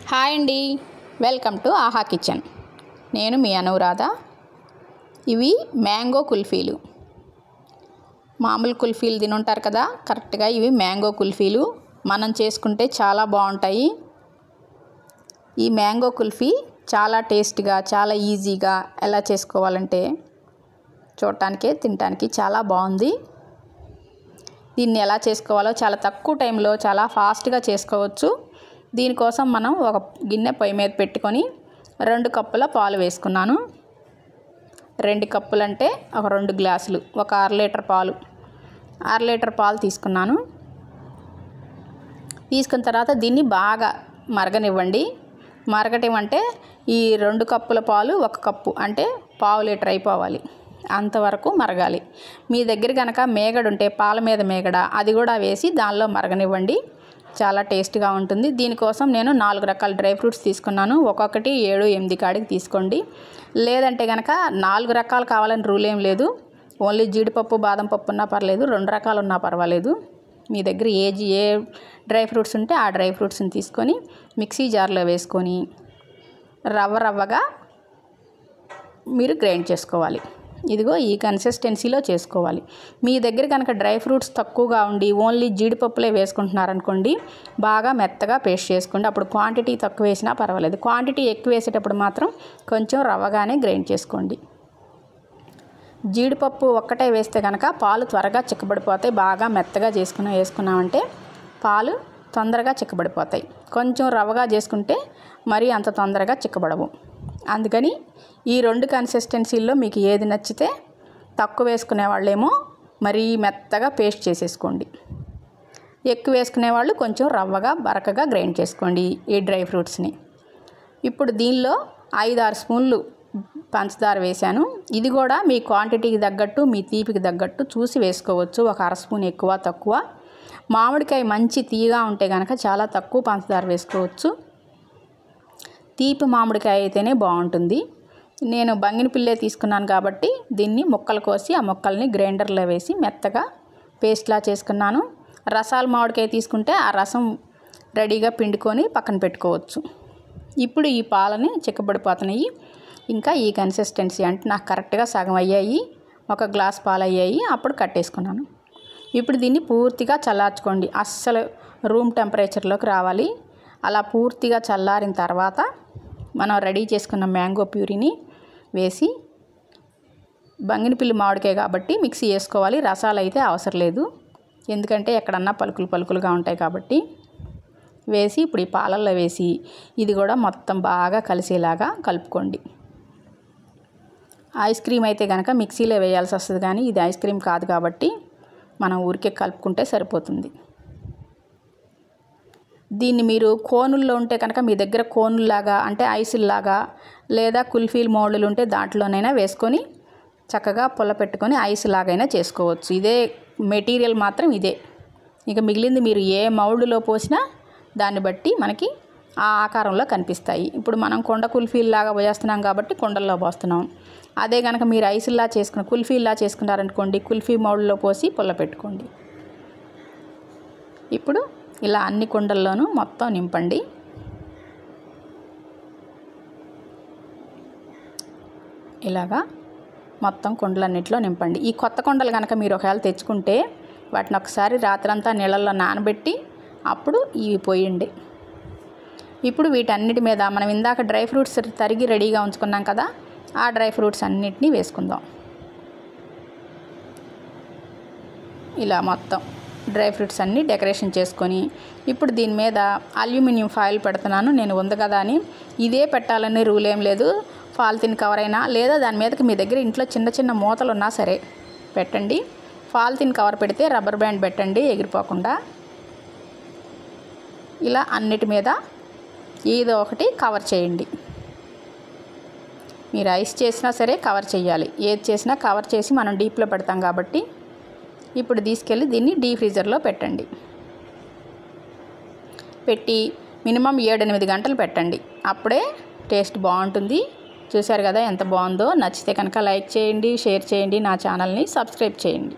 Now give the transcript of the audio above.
Hi అండి, welcome to ఆహా kitchen. నేను మీ అనురాధ. ఇవి మ్యాంగో కుల్ఫీలు. మామూలు కుల్ఫీలు తినుంటారు కదా, కరెక్ట్గా ఇవి మ్యాంగో కుల్ఫీలు. మనం చేసుకుంటే చాలా బాగుంటాయి. ఈ మ్యాంగో కుల్ఫీ చాలా టేస్ట్గా, చాలా ఈజీగా ఎలా చేసుకోవాలంటే చూడటానికే తినడానికి చాలా బాగుంది. దీన్ని ఎలా చేసుకోవాలో చాలా తక్కువ టైంలో చాలా ఫాస్ట్గా చేసుకోవచ్చు. దీనికోసం మనం ఒక గిన్నె పొయ్యి మీద పెట్టుకొని 2 కప్పుల పాలు వేసుకున్నాను. 2 కప్పులు అంటే ఒక 2 గ్లాసులు, ఒక 1/2 లీటర్ పాలు. 1/2 లీటర్ పాలు తీసుకున్నాను. తీసుకున్న తర్వాత దీన్ని బాగా మరగనివ్వండి. మరగటం అంటే ఈ 2 కప్పుల పాలు 1 కప్పు అంటే 1/2 లీటర్ అయిపోవాలి, అంతవరకు మరగాలి. మీ దగ్గర కనుక మేగడ ఉంటే పాల మీద మేగడ అది కూడా వేసి దానిలో మరగనివ్వండి. చాలా టేస్ట్గా ఉంటుంది. దీనికోసం నేను 4 రకాల డ్రై ఫ్రూట్స్ తీసుకున్నాను. ఒక్కొక్కటి 7-8 కాడికి తీసుకోండి. లేదంటే కనుక 4 రకాలు కావాలని రూల్ ఏం లేదు. ఓన్లీ జీడిపప్పు, బాదం పప్పు ఉన్నా పర్లేదు, 2 రకాలు ఉన్నా పర్వాలేదు. మీ దగ్గర ఏ డ్రై ఫ్రూట్స్ ఉంటే ఆ డ్రై ఫ్రూట్స్ని తీసుకొని మిక్సీ జార్లో వేసుకొని రవ్వగా మీరు గ్రైండ్ చేసుకోవాలి. ఇదిగో ఈ కన్సిస్టెన్సీలో చేసుకోవాలి. మీ దగ్గర కనుక డ్రై ఫ్రూట్స్ తక్కువగా ఉండి ఓన్లీ జీడిపప్పులే వేసుకుంటున్నారనుకోండి, బాగా మెత్తగా పేస్ట్ చేసుకోండి. అప్పుడు క్వాంటిటీ తక్కువ వేసినా పర్వాలేదు. క్వాంటిటీ ఎక్కువ వేసేటప్పుడు మాత్రం కొంచెం రవ్వగానే గ్రైండ్ చేసుకోండి. జీడిపప్పు ఒక్కటే వేస్తే కనుక పాలు త్వరగా చిక్కబడిపోతాయి. బాగా మెత్తగా వేసుకున్నామంటే పాలు తొందరగా చిక్కబడిపోతాయి. కొంచెం రవ్వగా చేసుకుంటే మరీ అంత తొందరగా చిక్కబడవు. అందుకని ఈ 2 కన్సిస్టెన్సీల్లో మీకు ఏది నచ్చితే, తక్కువ వేసుకునే వాళ్ళేమో మరీ మెత్తగా పేస్ట్ చేసేసుకోండి. ఎక్కువ వేసుకునే వాళ్ళు కొంచెం రవ్వగా బరకగా గ్రైండ్ చేసుకోండి ఈ డ్రై ఫ్రూట్స్ని. ఇప్పుడు దీనిలో 5-6 స్పూన్లు పంచదార వేశాను. ఇది కూడా మీ క్వాంటిటీకి తగ్గట్టు, మీ తీపికి తగ్గట్టు చూసి వేసుకోవచ్చు. ఒక 1/2 స్పూన్ ఎక్కువ తక్కువ. మామిడికాయ మంచి తీయగా ఉంటే కనుక చాలా తక్కువ పంచదార వేసుకోవచ్చు. తీపి మామిడికాయ అయితేనే బాగుంటుంది. నేను బంగినపిల్లే తీసుకున్నాను కాబట్టి దీన్ని ముక్కలు కోసి ఆ ముక్కల్ని గ్రైండర్లో వేసి మెత్తగా పేస్ట్లా చేసుకున్నాను. రసాల మామిడికాయ తీసుకుంటే ఆ రసం రెడీగా పిండుకొని పక్కన పెట్టుకోవచ్చు. ఇప్పుడు ఈ పాలని చిక్కబడిపోతున్నాయి. ఇంకా ఈ కన్సిస్టెన్సీ అంటే నాకు కరెక్ట్గా సగం అయ్యాయి, 1 గ్లాస్ పాలు అయ్యాయి. అప్పుడు కట్టేసుకున్నాను. ఇప్పుడు దీన్ని పూర్తిగా చల్లార్చుకోండి. అస్సలు రూమ్ టెంపరేచర్లోకి రావాలి. అలా పూర్తిగా చల్లారిన తర్వాత మనం రెడీ చేసుకున్న మ్యాంగో ప్యూరీని వేసి, బంగినపిల్లి మామిడికాయ కాబట్టి మిక్సీ వేసుకోవాలి. రసాలు అయితే అవసరం లేదు, ఎందుకంటే ఎక్కడన్నా పలుకులుగా ఉంటాయి కాబట్టి. వేసి ఇప్పుడు ఈ పాలల్లో వేసి ఇది కూడా మొత్తం బాగా కలిసేలాగా కలుపుకోండి. ఐస్ క్రీమ్ అయితే కనుక మిక్సీలో వేయాల్సి వస్తుంది, కానీ ఇది ఐస్ క్రీమ్ కాదు కాబట్టి మనం ఊరికే కలుపుకుంటే సరిపోతుంది. దీన్ని మీరు కోనుల్లో ఉంటే కనుక మీ దగ్గర కోనుల్లాగా అంటే ఐసుల్లాగా, లేదా కుల్ఫీలు మౌల్డ్లు ఉంటే దాంట్లోనైనా వేసుకొని చక్కగా పుల్ల పెట్టుకొని ఐస్ లాగైనా చేసుకోవచ్చు. ఇదే మెటీరియల్ మాత్రం ఇదే. ఇక మిగిలింది మీరు ఏ మౌల్డ్లో పోసినా దాన్ని బట్టి మనకి ఆ ఆకారంలో కనిపిస్తాయి. ఇప్పుడు మనం కొండ కుల్ఫీల్లాగా పోస్తున్నాం కాబట్టి కొండల్లో పోస్తున్నాం. అదే కనుక మీరు ఐసుల్లా కుల్ఫీల్లా చేసుకున్నారనుకోండి, కుల్ఫీ మౌల్డ్లో పోసి పుల్ల పెట్టుకోండి. ఇప్పుడు ఇలా అన్ని కుండల్లోనూ మొత్తం నింపండి. ఇలాగా మొత్తం కుండలన్నింటిలో నింపండి. ఈ కొత్త కుండలు కనుక మీరు ఒకవేళ తెచ్చుకుంటే వాటిని ఒకసారి రాత్రంతా నీళ్ళల్లో నానబెట్టి అప్పుడు ఇవి పోయండి. ఇప్పుడు వీటన్నిటి మీద మనం ఇందాక డ్రై ఫ్రూట్స్ తరిగి రెడీగా ఉంచుకున్నాం కదా, ఆ డ్రై ఫ్రూట్స్ అన్నిటినీ వేసుకుందాం. ఇలా మొత్తం డ్రై ఫ్రూట్స్ అన్నీ డెకరేషన్ చేసుకొని, ఇప్పుడు దీని మీద అల్యూమినియం ఫాయిల్ పెడుతున్నాను. నేను ఉంది కదా అని ఇదే పెట్టాలని రూల్ ఏం లేదు. పాలిథిన్ కవర్ అయినా, లేదా దాని మీదకి మీ దగ్గర ఇంట్లో చిన్న మూతలు ఉన్నా సరే పెట్టండి. పాలిథిన్ కవర్ పెడితే రబ్బర్ బ్యాండ్ పెట్టండి ఎగిరిపోకుండా. ఇలా అన్నిటి మీద ఏదో ఒకటి కవర్ చేయండి. మీరు ఐస్ చేసినా సరే కవర్ చేయాలి. ఏది చేసినా కవర్ చేసి మనం డీప్లో పెడతాం కాబట్టి. ఇప్పుడు తీసుకెళ్ళి దీన్ని డీ ఫ్రీజర్లో పెట్టండి. పెట్టి మినిమం 7-8 గంటలు పెట్టండి. అప్పుడే టేస్ట్ బాగుంటుంది. చూశారు కదా ఎంత బాగుందో. నచ్చితే కనుక లైక్ చేయండి, షేర్ చేయండి, నా ఛానల్ని సబ్స్క్రైబ్ చేయండి.